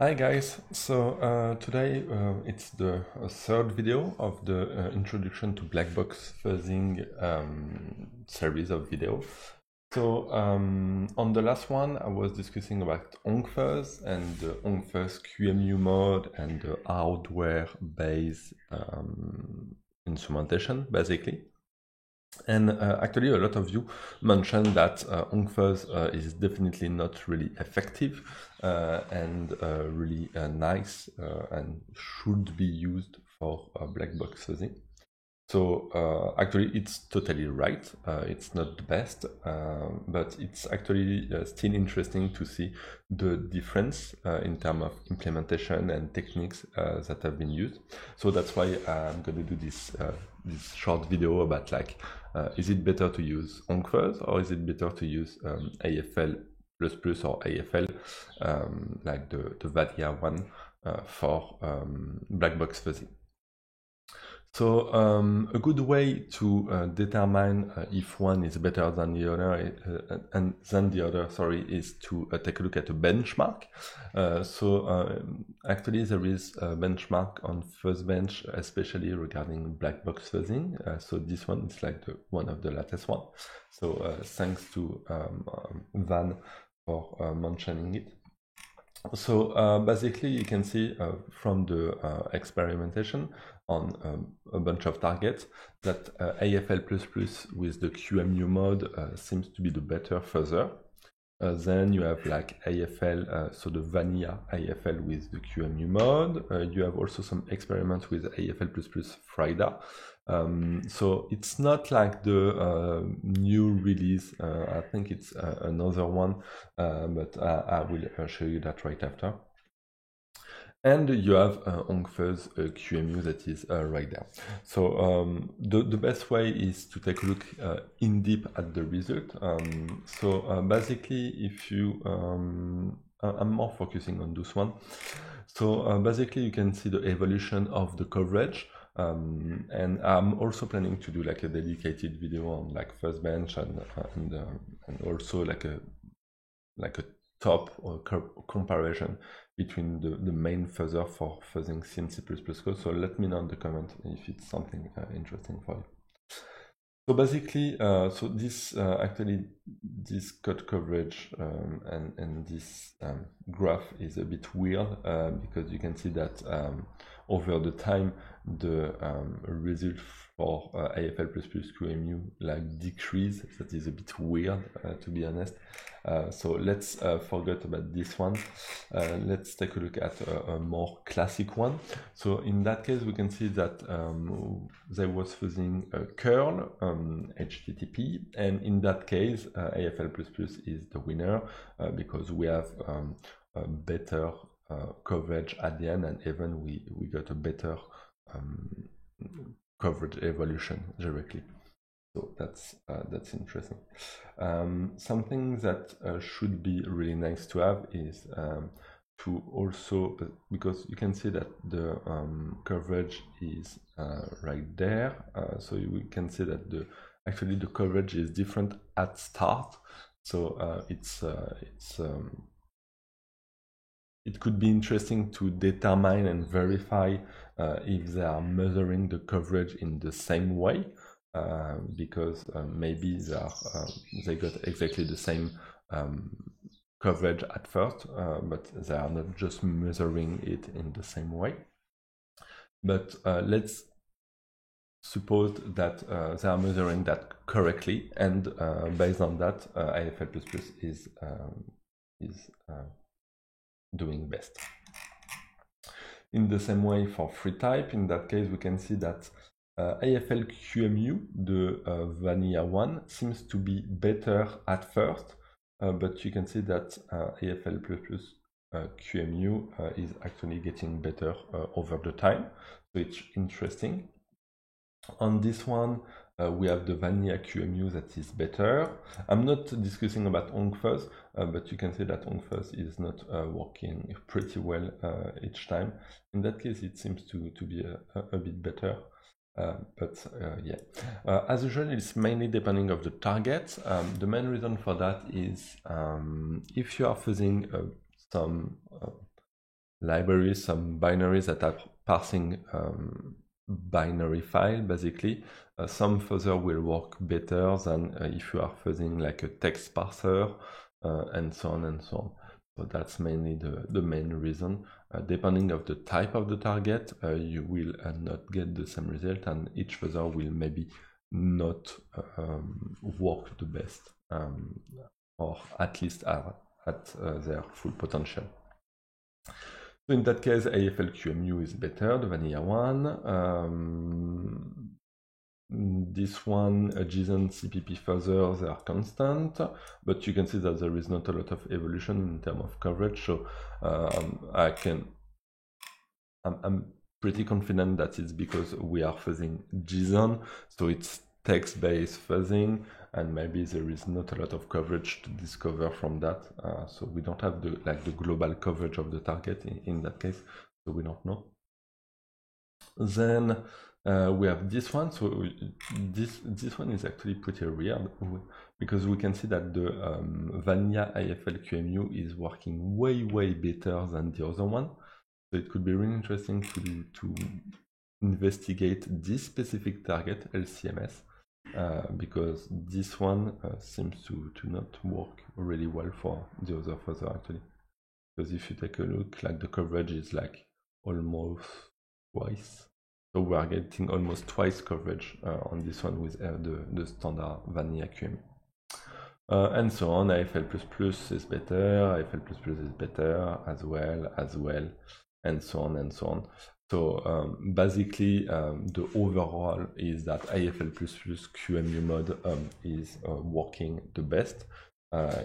Hi guys, so today it's the third video of the introduction to black box fuzzing series of videos. So on the last one I was discussing about OnkFuzz and the OnkFuzz QEMU mode and the hardware-based instrumentation basically. And actually, a lot of you mentioned that OnkFuzz is definitely not really effective and really nice and should be used for black box fuzzing. So actually, it's totally right. It's not the best, but it's actually still interesting to see the difference in terms of implementation and techniques that have been used. So that's why I'm going to do this short video about like, is it better to use OnkFuzz or is it better to use AFL++ or AFL, like the Vanilla one for black box fuzzing. So a good way to determine if one is better than the other, is to take a look at a benchmark. Actually, there is a benchmark on FuzzBench, especially regarding black box fuzzing. So this one is like one of the latest one. So thanks to Van for mentioning it. So basically, you can see from the experimentation on a bunch of targets that AFL++ with the QEMU mode seems to be the better fuzzer. Then you have like AFL, so the vanilla AFL with the QEMU mode. You have also some experiments with AFL++ Frida. So it's not like the new release. I think it's another one, but I will show you that right after. And you have OnkFuzz QEMU that is right there. So the best way is to take a look in deep at the result. Basically, if you, I'm more focusing on this one. So basically, you can see the evolution of the coverage. And I'm also planning to do like a dedicated video on like FuzzBench and also like a top or comparison between the main fuzzer for fuzzing CNC++ code. So let me know in the comment if it's something interesting for you. So basically, so this actually this code coverage and this graph is a bit weird because you can see that over the time the result for AFL++ QEMU like decrease. That is a bit weird to be honest. So let's forget about this one. Let's take a look at a more classic one. So in that case, we can see that there was fuzzing curl HTTP, and in that case, AFL++ is the winner because we have a better coverage at the end, and even we got a better coverage evolution directly. So that's interesting. Something that should be really nice to have is to also, because you can see that the coverage is right there. So we can see that actually the coverage is different at start. So it could be interesting to determine and verify if they are measuring the coverage in the same way. Because maybe they got exactly the same coverage at first, but they are not just measuring it in the same way. But let's suppose that they are measuring that correctly, and based on that, AFL++ is doing best. In the same way for free type, in that case, we can see that AFL QEMU, the vanilla one, seems to be better at first, but you can see that AFL++ QEMU is actually getting better over the time, so it's interesting. On this one, we have the vanilla QEMU that is better. I'm not discussing about OnkFuzz, but you can see that OnkFuzz is not working pretty well each time. In that case, it seems to be a bit better. Yeah, as usual, it's mainly depending of the target. The main reason for that is if you are fuzzing some libraries, some binaries that are parsing binary file, basically. Some fuzzer will work better than if you are fuzzing like a text parser, and so on and so on. So that's mainly the main reason. Depending of the type of the target, you will not get the same result, and each fuzzer will maybe not work the best, or at least are at their full potential. So in that case, AFL QEMU is better, the vanilla one. This one, JSON CPP fuzzer, they are constant, but you can see that there is not a lot of evolution in terms of coverage. So I'm pretty confident that it's because we are fuzzing JSON, so it's text-based fuzzing, and maybe there is not a lot of coverage to discover from that. So we don't have the global coverage of the target in that case, so we don't know. Then we have this one. So this one is actually pretty weird because we can see that the vanilla AFL QEMU is working way better than the other one. So it could be really interesting to investigate this specific target, LCMS, because this one seems to not work really well for the other fuzzer actually. Because if you take a look, like the coverage is like almost twice. So we are getting almost twice coverage on this one with the standard vanilla QEMU. And so on. AFL++ is better, AFL++ is better as well, and so on and so on. So basically, the overall is that AFL++ QEMU mode is working the best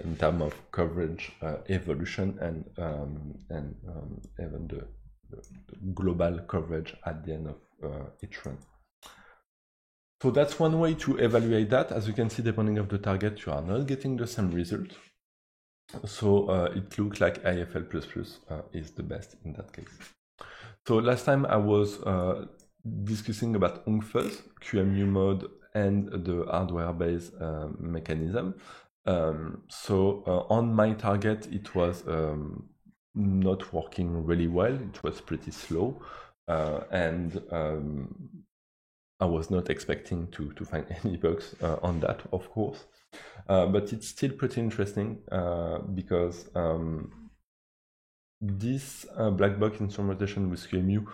in terms of coverage, evolution, and even the global coverage at the end of each run. So that's one way to evaluate that. As you can see, depending on the target, you are not getting the same result. So it looks like AFL++ is the best in that case. So last time I was discussing about ONCFuzz, QEMU mode, and the hardware-based mechanism. So on my target, it was not working really well. It was pretty slow, and I was not expecting to find any bugs on that, of course. But it's still pretty interesting because this black box instrumentation with QEMU,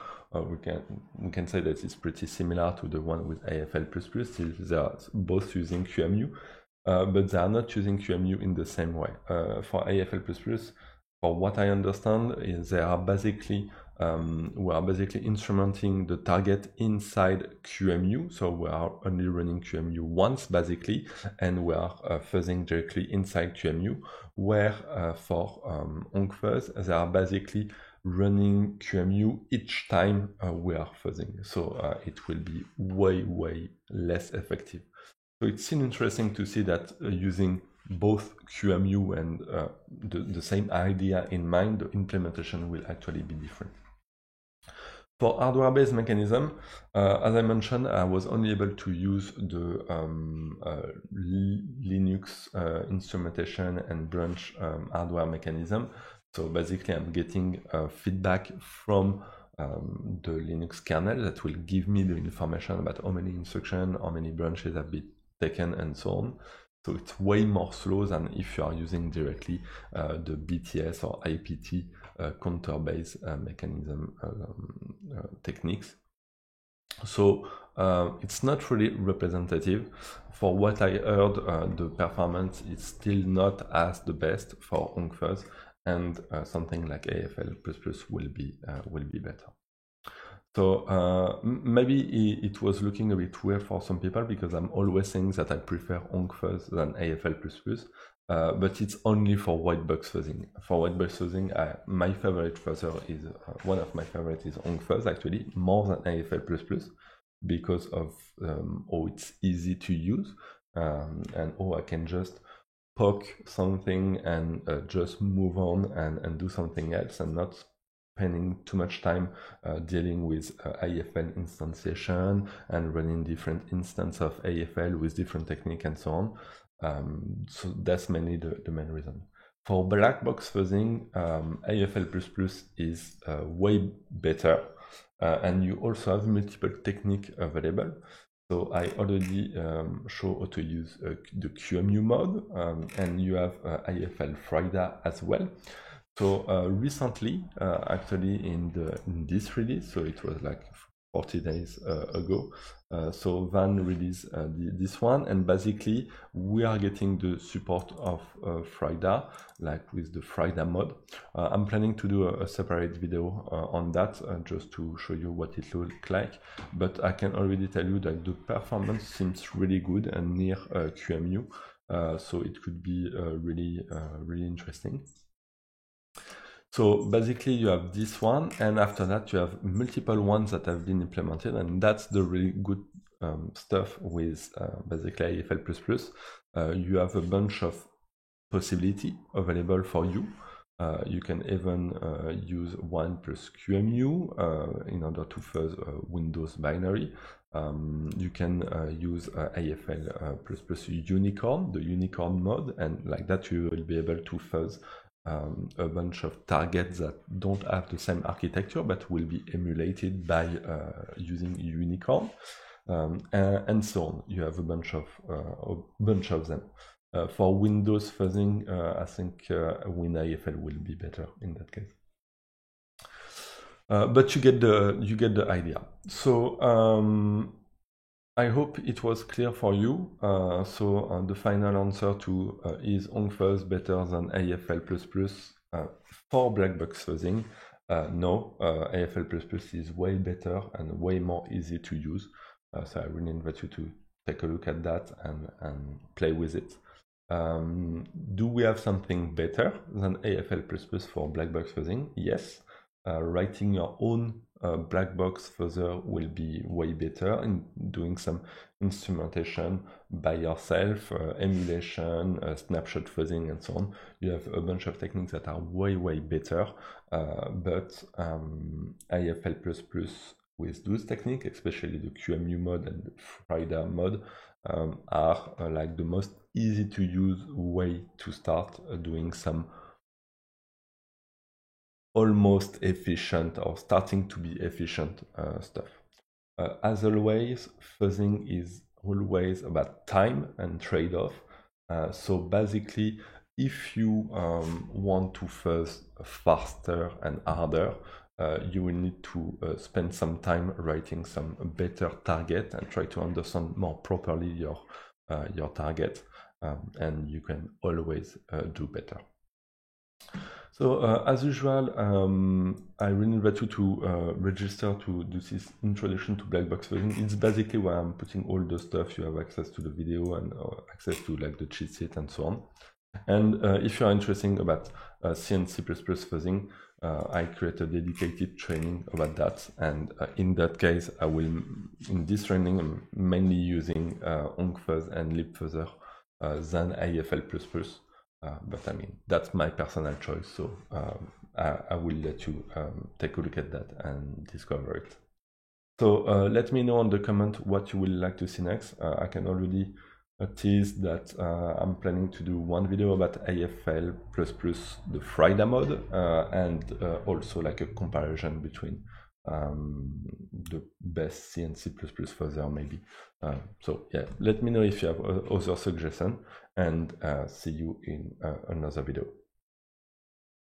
we can say that it's pretty similar to the one with AFL++. They are both using QEMU, but they are not using QEMU in the same way. For AFL++, for what I understand, is they are basically we are basically instrumenting the target inside QEMU, so we are only running QEMU once basically, and we are fuzzing directly inside QEMU, where for ONCFuzz, they are basically running QEMU each time we are fuzzing, so it will be way less effective. So it's still interesting to see that using both QEMU and the same idea in mind, the implementation will actually be different. For hardware-based mechanism, as I mentioned, I was only able to use the Linux instrumentation and branch hardware mechanism. So basically, I'm getting feedback from the Linux kernel that will give me the information about how many instructions, how many branches have been taken, and so on. So it's way more slow than if you are using directly the BTS or IPT counter-based mechanism techniques. So it's not really representative. For what I heard, the performance is still not as the best for ONCFuzz, and something like AFL++ will be better. So maybe it was looking a bit weird for some people because I'm always saying that I prefer ONCFuzz than AFL++, but it's only for white box fuzzing. For white box fuzzing, my favorite fuzzer is one of my favorites is ONCFuzz actually, more than AFL++, because of how it's easy to use and how I can just poke something and just move on and do something else and not spending too much time dealing with AFL instantiation and running different instances of AFL with different technique and so on. So that's mainly the main reason. For black box fuzzing, AFL++ is way better, and you also have multiple techniques available. So I already show how to use the QEMU mode, and you have AFL FRIDA as well. So recently, actually in this release, so it was like 40 days ago, so Van released this one, and basically we are getting the support of FRIDA, like with the FRIDA mode. I'm planning to do a separate video on that, just to show you what it looks like, but I can already tell you that the performance seems really good and near QEMU, so it could be really interesting. So basically you have this one, and after that you have multiple ones that have been implemented, and that's the really good stuff with basically AFL++. You have a bunch of possibility available for you. You can even use 1 plus QEMU in order to fuzz Windows binary. You can use AFL++ Unicorn, the Unicorn mode, and like that you will be able to fuzz a bunch of targets that don't have the same architecture but will be emulated by using Unicorn, and so on. You have a bunch of them. For Windows fuzzing, I think WinAFL will be better in that case. But you get the idea. So I hope it was clear for you. So the final answer to is OnkFuzz better than AFL++ for black box fuzzing? No, AFL++ is way better and way more easy to use. So I really invite you to take a look at that and play with it. Do we have something better than AFL++ for black box fuzzing? Yes. Writing your own black box fuzzer will be way better in doing some instrumentation by yourself, emulation, snapshot fuzzing, and so on. You have a bunch of techniques that are way better, but AFL++ with those techniques, especially the QEMU mode and the FRIDA mode, are like the most easy to use way to start doing some almost efficient or starting to be efficient stuff. As always, fuzzing is always about time and trade-off. So basically, if you want to fuzz faster and harder, you will need to spend some time writing some better target and try to understand more properly your target, and you can always do better. So as usual, I really invite you to register to do this introduction to black box fuzzing. It's basically where I'm putting all the stuff. You have access to the video and access to like the cheat sheet and so on. And if you are interested about C and C++ fuzzing, I create a dedicated training about that. And in that case, I will, in this training, I'm mainly using OnkFuzz and libfuzzer than AFL++. But I mean, that's my personal choice, so I will let you take a look at that and discover it. So let me know in the comment what you would like to see next. I can already tease that I'm planning to do one video about AFL++, the FRIDA mode, and also like a comparison between the best C and C++ fuzzer maybe. So yeah, let me know if you have other suggestions, and see you in another video.